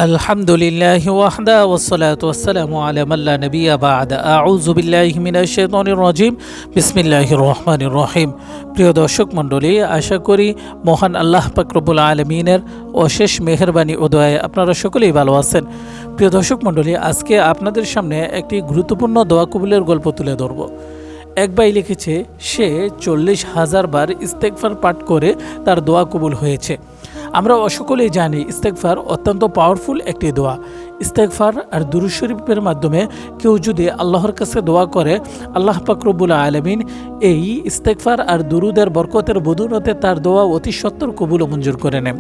আলহামদুলিল্লাহি ওয়াহদা ওয়াসসালাতু ওয়াসসালামু আলা মান লা নাবিয়্যা বা'দা। আউযু বিল্লাহি মিনাশ শাইতানির রাজীম। বিসমিল্লাহির রহমানির রহিম। প্রিয় দর্শক মণ্ডলী, আশা করি মহান আল্লাহ পাক রব্বুল আলামিনের অশেষ মেহেরবানি ও দয়ায় আপনারা সকলেই ভালো আছেন। প্রিয় দর্শক মণ্ডলী, আজকে আপনাদের সামনে একটি গুরুত্বপূর্ণ দোয়া কবুলের গল্প তুলে ধরব। এক ভাই লিখেছে, সে 40,000 বার ইস্তেগফার পাঠ করে তার দোয়া কবুল হয়েছে। আমরা সকলেই জানি ইস্তেগফার অত্যন্ত পাওয়ারফুল একটি দোয়া। ইস্তেগফার আর দুরূদ শরীফের মাধ্যমে কেউ যদি আল্লাহর কাছে দোয়া করে, আল্লাহ পাক রব্বুল আলামিন এই ইস্তেগফার আর দুরুদের বরকতের বদৌলতে তার দোয়া অতি সত্বর কবুল ও মঞ্জুর করে নেন।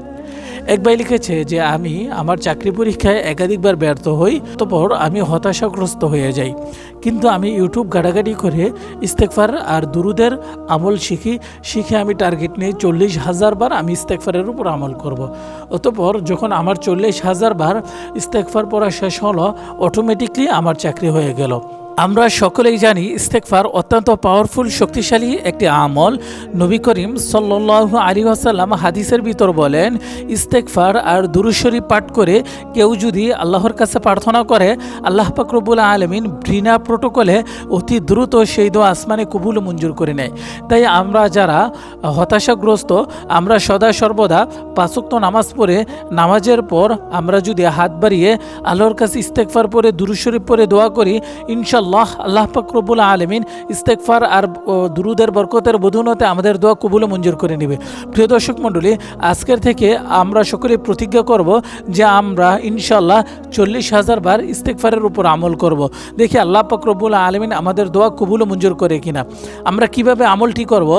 এক ভাই লিখেছে যে, আমি আমার চাকরি পরীক্ষায় একাধিকবার ব্যর্থ হই, তারপর আমি হতাশাগ্রস্ত হয়ে যাই। কিন্তু আমি ইউটিউব ঘাটাঘাটি করে ইস্তেগফার আর দুরুদের আমল শিখে আমি টার্গেট নিই 40,000 বার আমি ইস্তেগফারের উপর আমল করব। অতঃপর যখন আমার 40,000 বার ইস্তেগফার পড়া শেষ হলো, অটোমেটিকলি আমার চাকরি হয়ে গেল। আমরা সকলেই জানি ইস্তেগফার অত্যন্ত পাওয়ারফুল শক্তিশালী একটি আমল। নবী করিম সাল্লাল্লাহু আলাইহি ওয়াসাল্লাম হাদিসের ভিতর বলেন, ইস্তেগফার আর দুরূদ শরীফ পাঠ করে কেউ যদি আল্লাহর কাছে প্রার্থনা করে, আল্লাহ পাক রব্বুল আলামিন বিনা প্রোটোকলে অতি দ্রুত সেই দোয়া আসমানে কবুল মঞ্জুর করে নেয়। তাই আমরা যারা হতাশাগ্রস্ত, আমরা সদা সর্বদা 5 ওয়াক্ত নামাজ পড়ে নামাজের পর আমরা যদি হাত বাড়িয়ে আল্লাহর কাছে ইস্তেগফার পড়ে দুরূদ শরীফ পড়ে দোয়া করি, ইনশাআল্লাহ আল্লাহ পাক রব্বুল আলামিন ইস্তেগফার আর দুরুদের বরকতের বদৌলতে আমাদের দোয়া কবুল মঞ্জুর করে নেবে। প্রিয় দর্শক মণ্ডলী, আজকের থেকে আমরা সকলে প্রতিজ্ঞা করব যে আমরা ইনশাআল্লাহ 40,000 বার ইস্তেগফারের উপর আমল করব। দেখি আল্লাহ পাক রব্বুল আলামিন আমাদের দোয়া কবুল মঞ্জুর করে কিনা। আমরা কিভাবে আমলটি করব?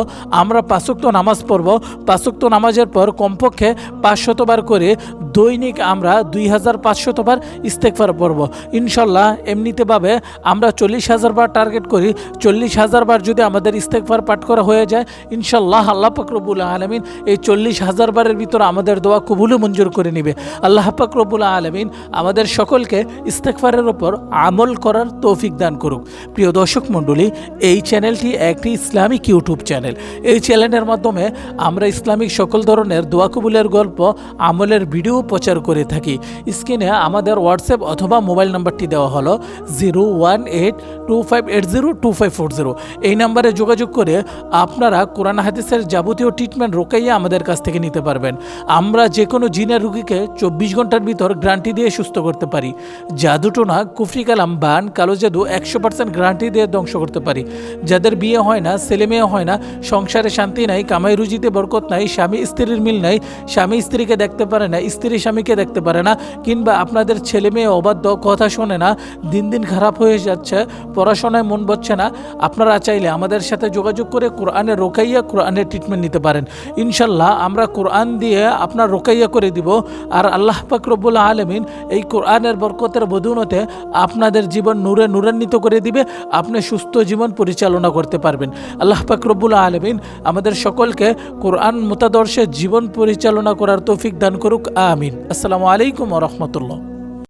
আমরা 5 ওয়াক্ত নামাজ পড়ব। 5 ওয়াক্ত নামাজের পর কমপক্ষে 500 বার করে দৈনিক আমরা 2500 বার ইস্তেগফার পড়ব। ইনশাআল্লাহ এমনিতেভাবে আমরা 40,000 বার টার্গেট করি। 40,000 বার যদি আমাদের ইস্তেগফার পাঠ করা হয়ে যায়, ইনশাআল্লাহ আল্লাহ পাক রব্বুল আলামিন এই 40,000 বারের ভিতরে আমাদের দোয়া কবুল মঞ্জুর করে নেবে। আল্লাহ পাক রব্বুল আলামিন আমাদের সকলকে ইস্তেগফারের উপর আমল করার তৌফিক দান করুক। প্রিয় দর্শক মণ্ডলী, এই চ্যানেলটি একটি ইসলামিক ইউটিউব চ্যানেল। এই চ্যানেলের মাধ্যমে আমরা ইসলামিক সকল ধরনের দোয়া কবুলের গল্প, আমলের ভিডিও প্রচার করে থাকি। স্ক্রিনে আমাদের হোয়াটসঅ্যাপ অথবা মোবাইল নাম্বারটি দেওয়া হলো 01825802540। এই নাম্বারে যোগাযোগ করে আপনারা কোরআন হাদিসের যাবতীয় ট্রিটমেন্ট রোকাইয়া আমাদের কাছ থেকে নিতে পারবেন। আমরা যে কোনো জিনের রোগীকে 24 ঘন্টার ভিতর গ্যারান্টি দিয়ে সুস্থ করতে পারি। জাদুটোনা, কুফরি কালাম, বান, কালো জাদু 100% গ্যারান্টি দিয়ে ধ্বংস করতে পারি। যাদের বিয়ে হয় না, ছেলে মেয়ে হয় না, সংসারে শান্তি নাই, কামাই রুজিতে বরকত নাই, স্বামী স্ত্রীর মিল নাই, স্বামী স্ত্রীকে দেখতে পারে না, স্ত্রী স্বামীকে দেখতে পারে না, কিংবা আপনাদের ছেলে মেয়ে অবাধ্য, কথা শোনে না, দিন দিন খারাপ হয়ে যাচ্ছে, পড়াশোনায় মন বসছে না, আপনারা চাইলে আমাদের সাথে যোগাযোগ করে কোরআনের রোকাইয়া, কোরআনের ট্রিটমেন্ট নিতে পারেন। ইনশাল্লাহ আমরা কোরআন দিয়ে আপনার রোকাইয়া করে দিব। আর আল্লাহ পাক রব্বুল আলামিন এই কোরআনের বরকতের বদৌলতে আপনাদের জীবন নূরে নূরান্বিত করে দিবে। আপনি সুস্থ জীবন পরিচালনা করতে পারবেন। আল্লাহ পাক রব্বুল আলামিন আমাদের সকলকে কোরআন মতাদর্শে জীবন পরিচালনা করার তৌফিক দান করুক। আমিন। আসসালামু আলাইকুম ওয়া রাহমাতুল্লাহ।